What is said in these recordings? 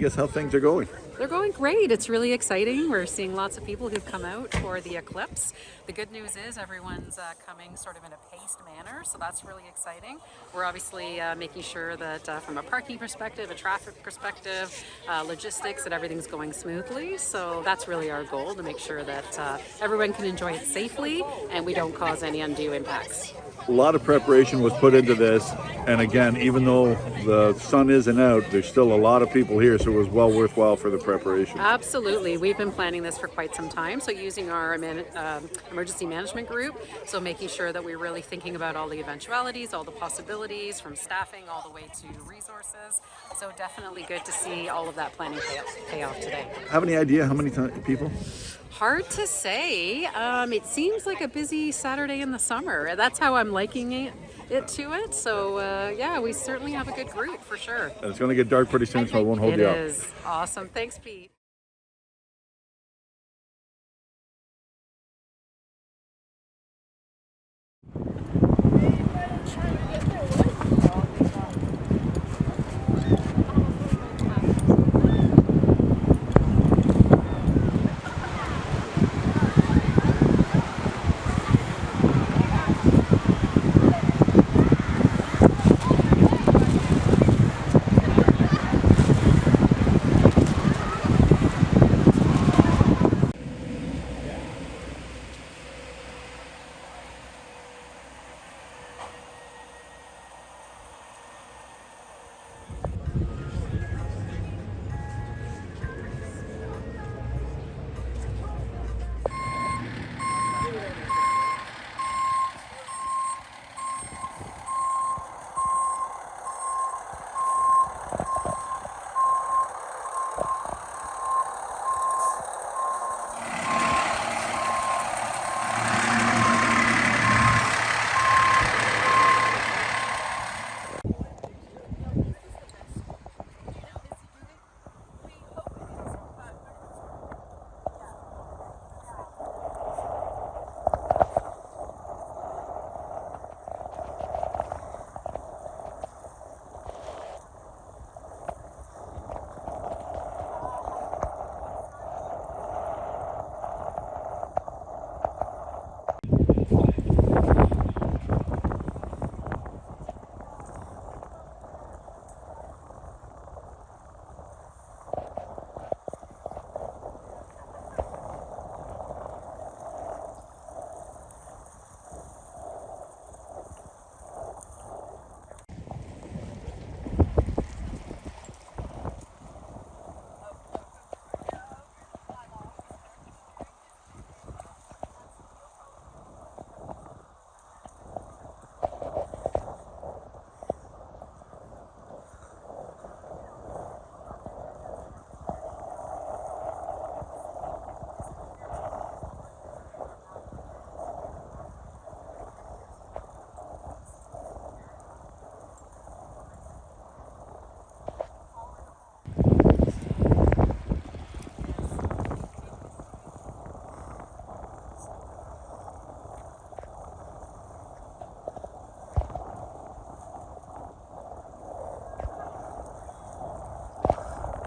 guess, how things are going. They're going great. It's really exciting. We're seeing lots of people who've come out for the Eclipse. The good news is everyone's coming sort of in a paced manner, so that's really exciting. We're obviously making sure that from a parking perspective, a traffic perspective, logistics, that everything's going smoothly. So that's really our goal, to make sure that everyone can enjoy it safely and we don't cause any undue impacts. A lot of preparation was put into this, and again, even though the sun isn't out, there's still a lot of people here, so it was well worthwhile for the preparation. Absolutely. We've been planning this for quite some time, so using our emergency management group, so making sure that we're really thinking about all the eventualities, all the possibilities, from staffing all the way to resources. So definitely good to see all of that planning pay off today. Have any idea how many people? Hard to say. It seems like a busy Saturday in the summer. That's how I'm liking it to it. So yeah, we certainly have a good group for sure. And it's going to get dark pretty soon, so I won't hold you up. It is. Awesome. Thanks, Pete.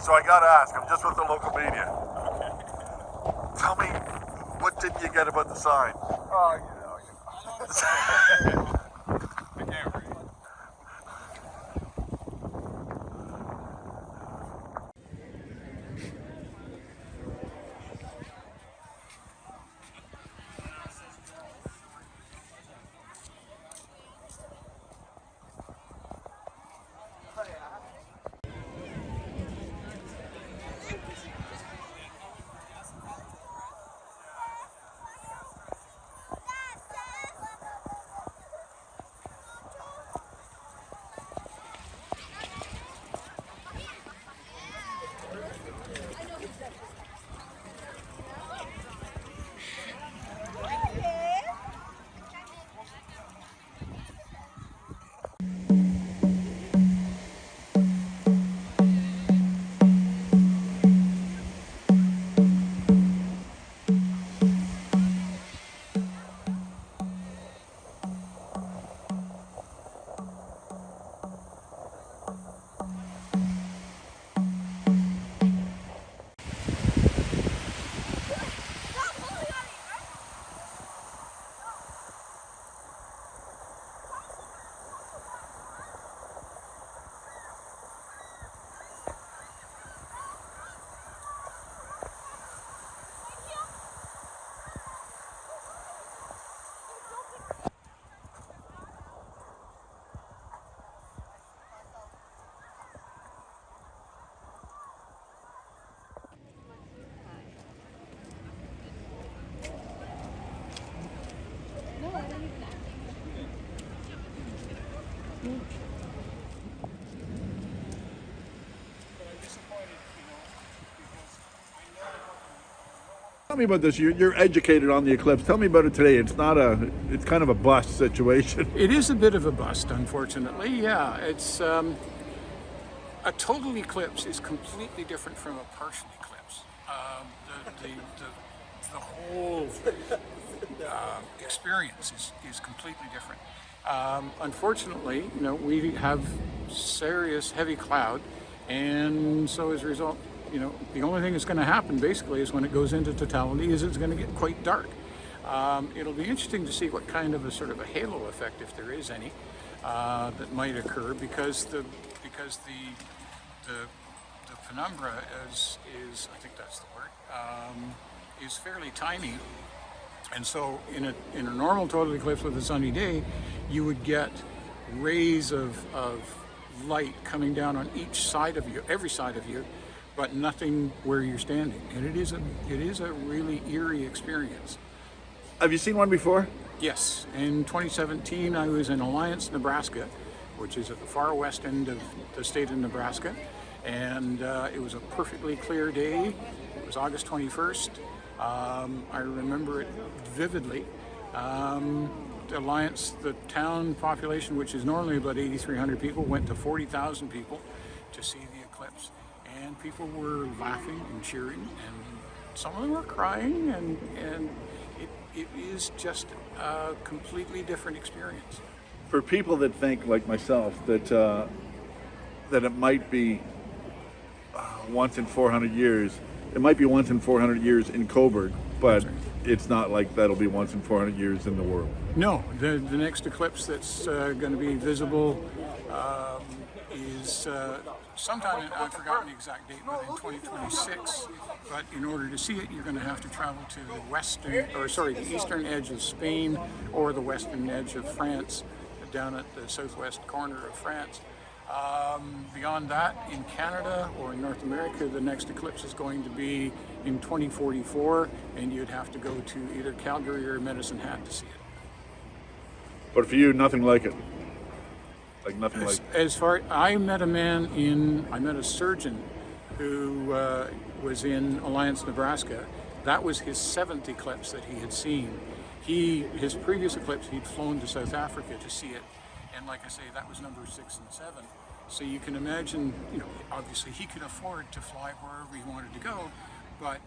So I got to ask, I'm just with the local media. Tell me, what did you get about the sign? Oh, you know. I can't read. Tell me about this. You're educated on the eclipse. Tell me about it today. It's kind of a bust situation. It is a bit of a bust, unfortunately. Yeah, it's a total eclipse is completely different from a partial eclipse. The whole experience is completely different. Unfortunately, we have serious heavy cloud, and so as a result, the only thing that's going to happen basically is when it goes into totality is it's going to get quite dark. It'll be interesting to see what kind of a sort of a halo effect, if there is any, that might occur because the penumbra is I think that's the word, is fairly tiny, and so in a normal total eclipse with a sunny day, you would get rays of light coming down on each side of you, every side of you, but nothing where you're standing, and it is a really eerie experience. Have you seen one before? Yes, in 2017 I was in Alliance, Nebraska, which is at the far west end of the state of Nebraska, and it was a perfectly clear day. It was August 21st. I remember it vividly. The Alliance, the town population, which is normally about 8,300 people, went to 40,000 people to see the eclipse, and people were laughing and cheering, and some of them were crying, and it is just a completely different experience. For people that think, like myself, that it might be once in 400 years, it might be once in 400 years in Cobourg, but it's not like that'll be once in 400 years in the world. No, the next eclipse that's going to be visible is sometime, I've forgotten the exact date, but in 2026. But in order to see it, you're going to have to travel to the eastern edge of Spain or the western edge of France, down at the southwest corner of France. Beyond that, in Canada or in North America, the next eclipse is going to be in 2044, and you'd have to go to either Calgary or Medicine Hat to see it. But for you, nothing like it. Like nothing like. As far I met a surgeon who was in Alliance, Nebraska. That was his 7th eclipse that he had seen. His previous eclipse, he'd flown to South Africa to see it, and like I say, that was number 6 and 7. So you can imagine, obviously he could afford to fly wherever he wanted to go, but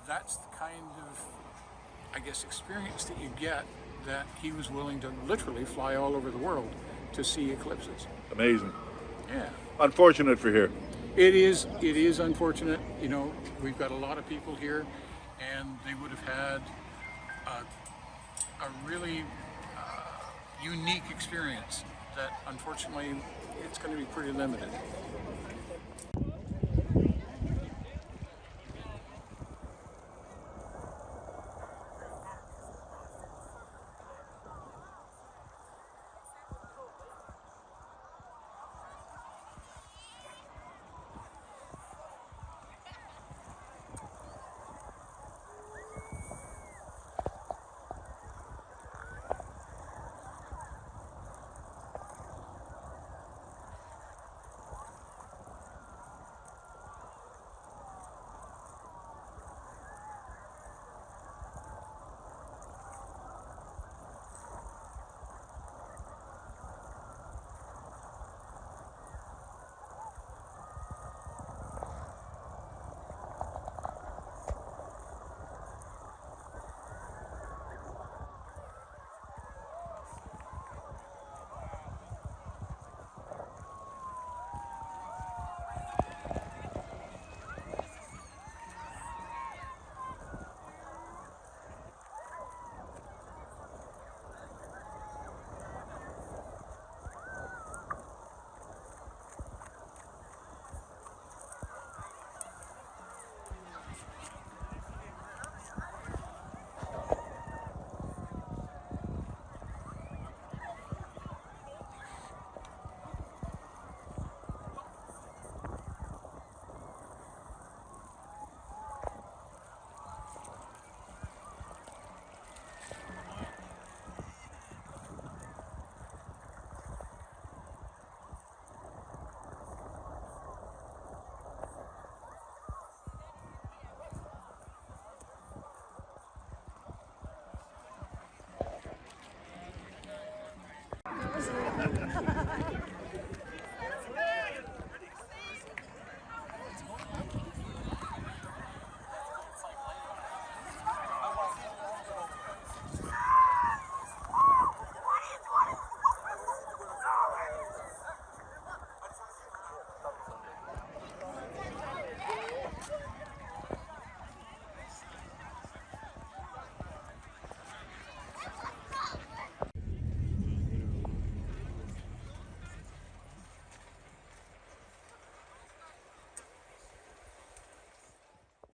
that's the kind of, I guess, experience that you get, that he was willing to literally fly all over the world to see eclipses. Amazing. Yeah. Unfortunate for here. It is unfortunate. We've got a lot of people here, and they would have had a really unique experience that unfortunately it's going to be pretty limited.